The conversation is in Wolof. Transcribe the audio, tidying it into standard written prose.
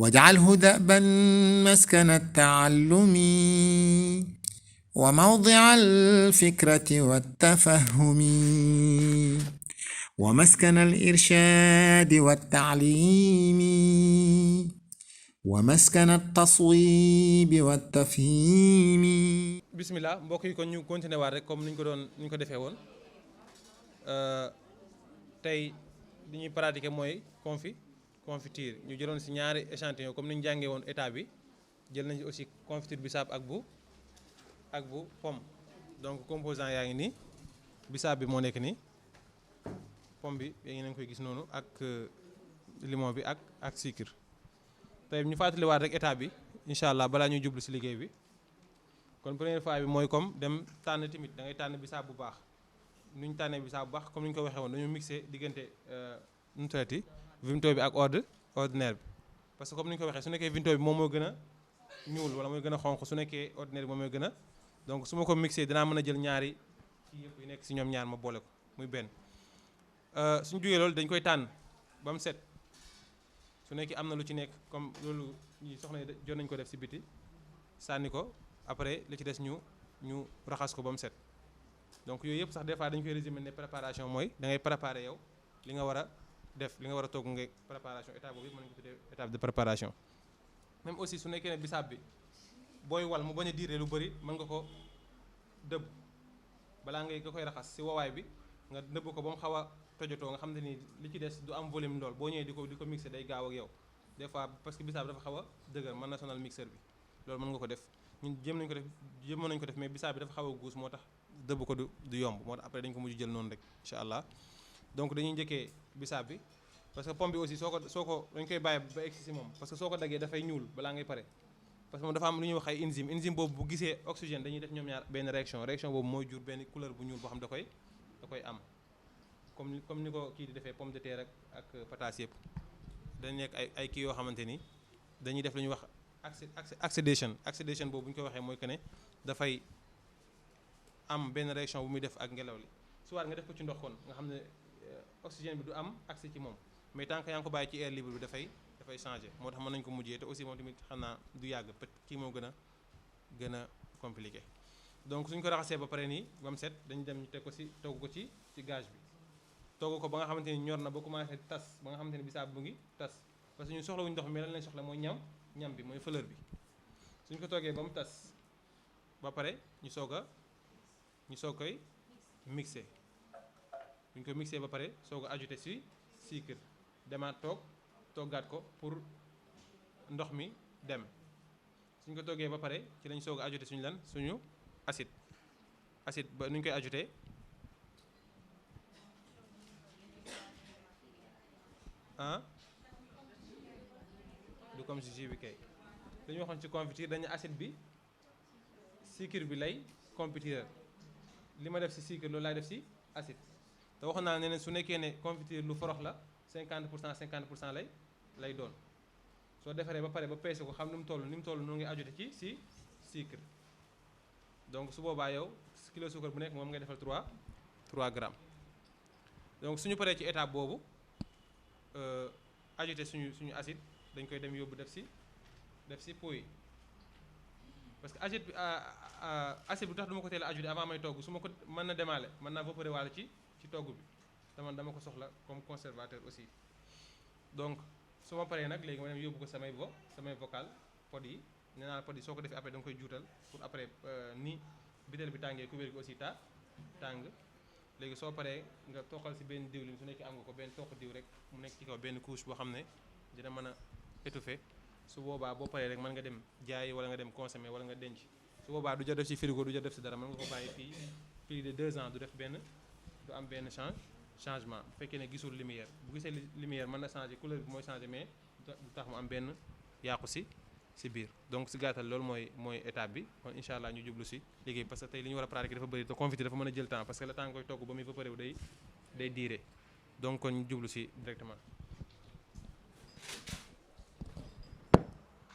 واجعله دأبا مسكن التعلم وموضع الفكرة والتفهم ومسكن الإرشاد والتعليم ومسكن التصويب والتفهيم. bismillah mbokk yi kon ñu continuer waat rek comme ni ñu ko defee woon tey li ñuy pratiquer mooy confiture ñu jëloon ci ñaari échantillon comme ni ñu jàngee woon état bi jël nañ ci aussi confiture bisaab ak bu pomme. Donc composant yaa ngi nii bisaab bi moo nekk nii, pomme bi yaa ngi nañ koy gis noonu ak limon bi ak sucre. tey ñu fàttaliwaat rek état bi incha allah balaa ñuy jublu ci liggéey bi. kon première fois bi mooy comme dem tànn tamit da ngay tànn bisaab bu baax. nu ñu tànnee bisaab bu baax comme ni ñu ko waxee woon dañu mixé diggante nu mu tuddati vimto bi ak ordinaire bi. parce que comme ni ñu ko waxee su nekkee vimto bi moom moo gën a ñuul wala mooy gën a xonq, su nekkee ordinaire bi moom mooy gën a, donc su ma ko mixé dinaa mën a jël ñaari kii yëpp yu nekk ci ñoom ñaar ma boole ko muy benn. suñu jógee loolu dañ koy tànn ba mu set su nekkee am na lu ci nekk comme loolu ñi soxna yi jot nañ ko def ci biti sànni ko après li ci des ñu raxas ko ba mu set. donc yooyu yëpp sax des fois dañu koy résumer ne préparation mooy da ngay préparer yow li nga war a def, li nga war a togg nga préparation étape boobu yëpp mën nañu ko tuddee étape de préparation. même aussi su nekkee ne bisaab bi booy wal mu bañ a diire lu bëri mën nga ko dëbb balaa nga koy raxas ci wowaay bi nga dëbb ko ba mu xaw a tojotoo nga xam ne ni li ci des du am volume lool boo ñëwee di ko mixer day gaaw ak yow. des fois parce que bisaab dafa xaw a dëgër mën na sonal mixeur bi, loolu mën nga ko def. ñun jéem nañ ko def mais bisaab bi dafa xaw a guus moo tax dëbb ko du yomb, moo tax après dañ ko mujj jël noonu rek incha allah. donc dañuy njëkkee bisaab bi parce que pomme bi aussi soo ko dañ koy bàyyi ba egsi si moom parce que soo ko daggee dafay ñuul balaa ngay pare. parce que moom dafa am lu ñuy wax ay enzyme boobu bu gisee oxygène dañuy def ñoom ñaar benn réaction boobu mooy jur benn couleur bu ñuul boo xam da koy am comme ni ko kii di defee pomme de terre ak pataas yëpp. dañ nekk ay kii yoo xamante ni dañuy def lu ñuy wax oxydation boobu bu ñu ko waxee mooy que ne dafay am benn réaction bu muy def ak ngelaw li. soit nga def ko ci ndox kon nga xam ne oxygène bi du am accès ci moom, mais tant que yaa ngi ko bàyyi ci air libre bi dafay changer, moo tax mën nañu ko mujjee te aussi moom tamit xam naa du yàgg peut kii moo gën a compliqué. donc suñ ko raxasee ba pare nii ba mu set dañu dem ñu togg ko ci gaz bi. togg ko ba nga xamante ni ñor na ba commencé tas ba nga xamante ni bisaab bu ngi tas, parce que ñu soxlawuñu ndox mi lan lañ soxla mooy ñam bi mooy fleur bi. suñ ko toggee ba mu tas ba pare ñu soog koy mixé. buñ ko mixé ba pare soog a ajouté ci sucre demaat toggaat ko pour ndox mi dem. suñ ko toggee ba pare ci lañ soog a ajouté suñu acide ba nuñ koy ajouté du comme jus bi kay dañu waxoon ci confiture dañu acide bi sucre bi lay compétir, li ma def ci sucre loolu laay def ci acide. te waxoon naa ne su nekkee ne confiture lu forox la 50% lay doon. soo defaree ba pare ba peese ko xam ni mu toll noonu ngay ajouté ci sucre. donc su boobaa yow kilo sucre bu nekk moom ngay defal 3 grammes. donc suñu paree ci étape boobu ajouté suñu acide dañ koy dem yóbbu def ci pot yi. parce que acide bu tax duma ko teel a ajouté avant may togg, su ma ko mën na demaale mën naa vaporer waale ci togg bi te man dama ko soxla comme conservateur aussi. donc su ma paree nag léegi ma dem yóbbu ko samay vocal pot yi. nee naa pot yi soo ko defee après da nga koy juutal pour après ni bitel bi tàngee kubéer gi aussi tàng. léegi soo paree nga toqal ci benn diwlin su nekkee am nga ko benn toq diw rek mu nekk ci kaw benn couche boo xam ne dina mën a étouffer. su boobaa boo paree rek mën nga dem jaayi wala nga dem consommer wala nga denc. su boobaa du jar def ci frigo du jar def ci dara mën nga ko bàyyi fii plus de 2 ans du am benn changement bu fekkee ne gisul lumière. bu gisee lumière mën na changer couleur bi mooy changer mais du tax mu am benn yàqu ci biir. donc ci gàttal loolu mooy étape bi kon incha allah ñu jublu ci liggéey parce que tey li ñu war a pratiquer dafa bëri te confiture dafa mën a jël temps parce que le temps nga koy togg ba muy vaporer wu day diire donc kon ñu jublu ci directement.